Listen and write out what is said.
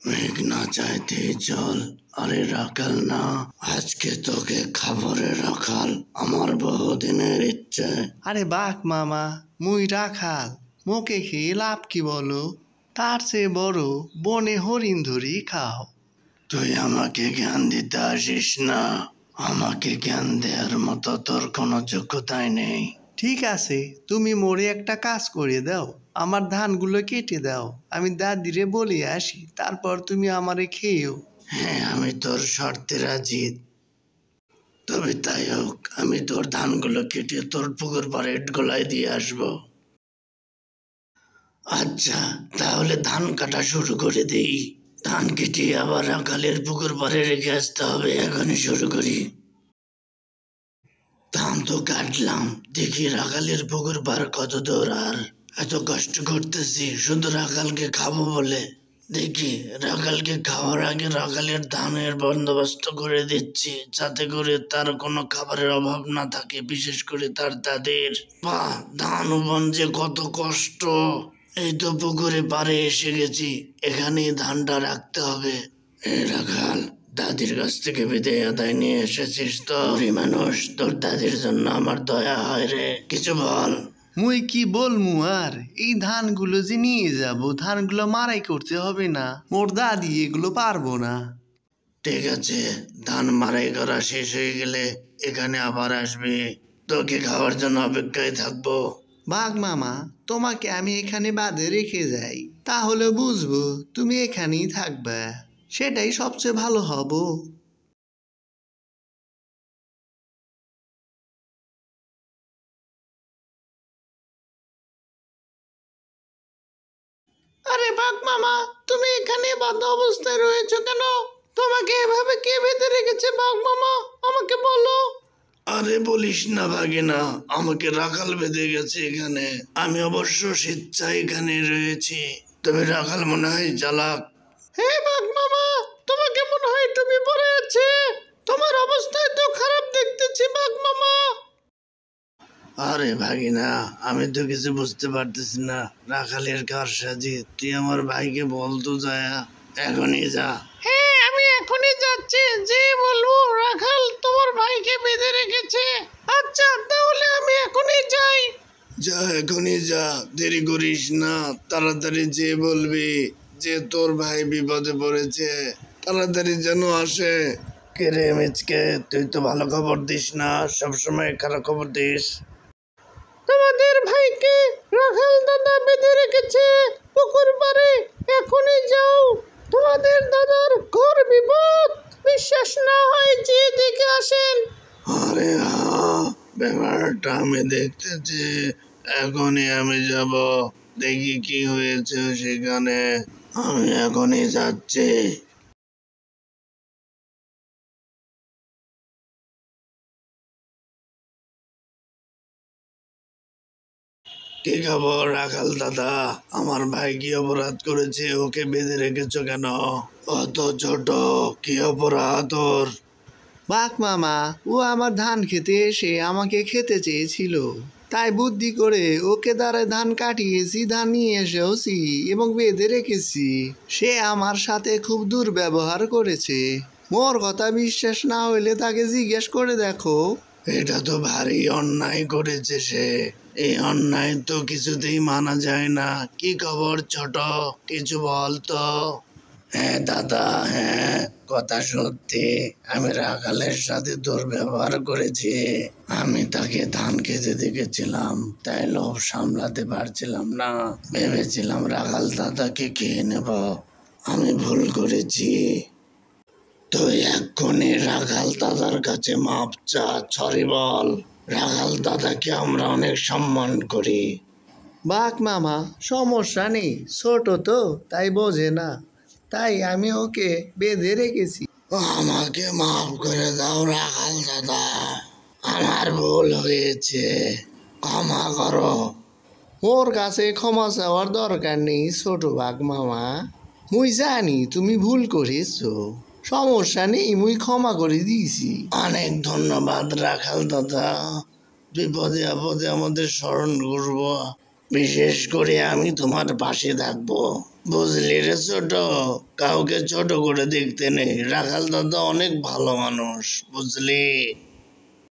মেঘ না চাইতেই জল। আরে রাখাল না, আজকে তোকে খাবারে রাখাল, আমার বহুদিনের ইচ্ছে। আরে বাঘ মামা, মুই রাখাল, মোকে খেয়ে লাভ কি বলো? তার চেয়ে বড় বনে হরিণ ধরি খাও। তুই আমাকে জ্ঞান দিতে আসিস না, আমাকে জ্ঞান দেওয়ার মতো তোর কোনো যোগ্যতাই নেই। ঠিক আছে, তুমি মোরে একটা কাজ করে দাও, আমার ধানগুলো কেটে দাও, আমি দাদিরে বলে আসি, তারপর তুমি আমারে খেয়েও। হ্যাঁ, আমি তোর শর্তে রাজি। তবে তাই হোক, আমি তোর ধানগুলো কেটে তোর পুকুর পাড়ে গোলায় দিয়ে আসবো। আচ্ছা, তাহলে ধান কাটা শুরু করে দেই। ধান কেটে আবার রাখালের পুকুর পাড়ে রেখে আসতে হবে। এখনই শুরু করি। ধান তো কাটলাম, দেখি রাখালের পুকুর পাড় কত দূর। আর এত কষ্ট করতেছি শুধু রাখালকে খাবো বলে। দেখি রাখালকে খাওয়ার আগে রাখালের ধানের বন্দোবস্ত করে দিচ্ছি, যাতে করে তার কোনো খাবারের অভাব না থাকে, বিশেষ করে তার দাদের। ধান বন যে কত কষ্ট। এই তো পুকুরে পাড়ে এসে গেছি, এখানেই ধানটা রাখতে হবে। রাখাল, দাদির কাছ থেকে বিদায় আদায় নিয়ে এসেছিস তো? মানুষ, তোর দাদির জন্য আমার দয়া হয় রে, কিছু বল। মুই কি বলমু আর, এই ধানগুলো যে নিয়ে যাব, ধানগুলো মারাই করতে হবে না, মোর দাদি এগুলো পারবো না। ঠিক আছে, ধান মারাই করা শেষ হয়ে গেলে এখানে আবার আসবি, তোকে খাওয়ার জন্য অপেক্ষায় থাকবো। বাঘ মামা, তোমাকে আমি এখানে বাঁধে রেখে যাই, তাহলে বুঝবো তুমি এখানেই থাকবে, সেটাই সবচেয়ে ভালো হবো। আরে বাঘ মামা, তুমি এখানে বাঁধা অবস্থায় রয়েছো কেন? তোমাকে এভাবে কে বেঁধে রেখেছে বাঘ মামা, আমাকে বলো। আরে বলিস না ভাগিনা, আমাকে রাখাল বেঁধে গেছে এখানে। আমি অবশ্য স্বেচ্ছায় এখানে রয়েছি, তবে রাখাল মনে হয় চালাক। হ্যাঁ বাঘ মামা, তোমাকে মনে হয় তুমি পড়ে আছে, তোমার অবস্থায় তো খারাপ দেখতেছি বাঘ মামা। আরে ভাগিনা, আমি তো কিছু বুঝতে পারতেছি না, রাখালের কারসাজি। তুই আমার ভাইকে বলতো যায়, এখনই যা। হ্যাঁ, আমি এখনই যাচ্ছি, যে বলবো রাখাল তোমার ভাইকে বেঁধে রেখেছে। আচ্ছা, তাহলে আমি এখনই যাই। যা, এখনই যা, দেরি করিস না, তাড়াতাড়ি যে বলবি যে তোর ভাই বিপদে পড়েছে, তাড়াতাড়ি যেন আসে। কে রে মিচকে, তুই তো ভালো খবর দিস না, সবসময় খারাপ খবর দিস। তোমাদের ভাইকে রাখাল দাদা বেঁধে রেখেছে পুকুর পাড়ে, এখনই যাও, তোমাদের দাদার ঘোর বিপদ। বিশ্বাস না হয় যে দেখে আসেন। আরে হ্যাঁ, ব্যাপারটা আমি দেখতেছি, এখনই আমি যাব, দেখি কি হয়েছে সেখানে। আমি এখনই যাচ্ছি। কি খবর রাখাল দাদা, আমার ভাই কি অপরাধ করেছে? ওকে বেঁধে রেখেছো কেন? অত ছোট, কি অপরাধ ওর? বাঘ মামা, ও আমার ধান খেতে এসে আমাকে খেতে চেয়েছিল, তাই বুদ্ধি করে ওকে দ্বারা ধান কাটিয়েছি, ধান নিয়ে এসেওছি এবং বেঁধে রেখেছি। সে আমার সাথে খুব দুর্ব্যবহার করেছে। মোর কথা বিশ্বাস না হইলে তাকে জিজ্ঞেস করে দেখো। এটা তো ভারী অন্যায় করেছে সে, এই অন্যায় তো কিছুতেই মানা যায় না। কি খবর ছোট, কিছু বল তো। হ্যাঁ দাদা, হ্যাঁ, কথা সত্যি, আমি রাখালের সাথে দুর্ব্যবহার করেছি। আমি তাকে ধান খেতে দেখেছিলাম, তাই লোভ সামলাতে পারছিলাম না, ভেবেছিলাম রাখাল দাদাকে খেয়ে নেব। আমি ভুল করেছি। তুই এক্ষুনি রাখাল দাদার কাছে মাপ চা, সরি বল। রাখাল দাদাকে আমরা অনেক সম্মান করি। বাঘ মামা, সমস্যা নেই, ছোট তো তাই বোঝে না, তাই আমি ওকে বেঁধে রেখেছি। আমাকে মাফ করে দাও রাখাল দাদা, আমার ভুল হয়েছে, ক্ষমা করো। ওর কাছে ক্ষমা চাওয়ার দরকার নেই ছোট বাঘ মামা, মুই জানি তুমি ভুল করেছো, সমস্যা নেই, মুই ক্ষমা করে দিয়েছি। অনেক ধন্যবাদ রাখাল দাদা, বিপদে আপদে আমাদের স্মরণ করবো, বিশেষ করে আমি তোমার পাশে থাকবো। বুঝলি রে ছোট, কাউকে ছোট করে দেখতে নেই, রাখাল দাদা অনেক ভালো মানুষ, বুঝলি।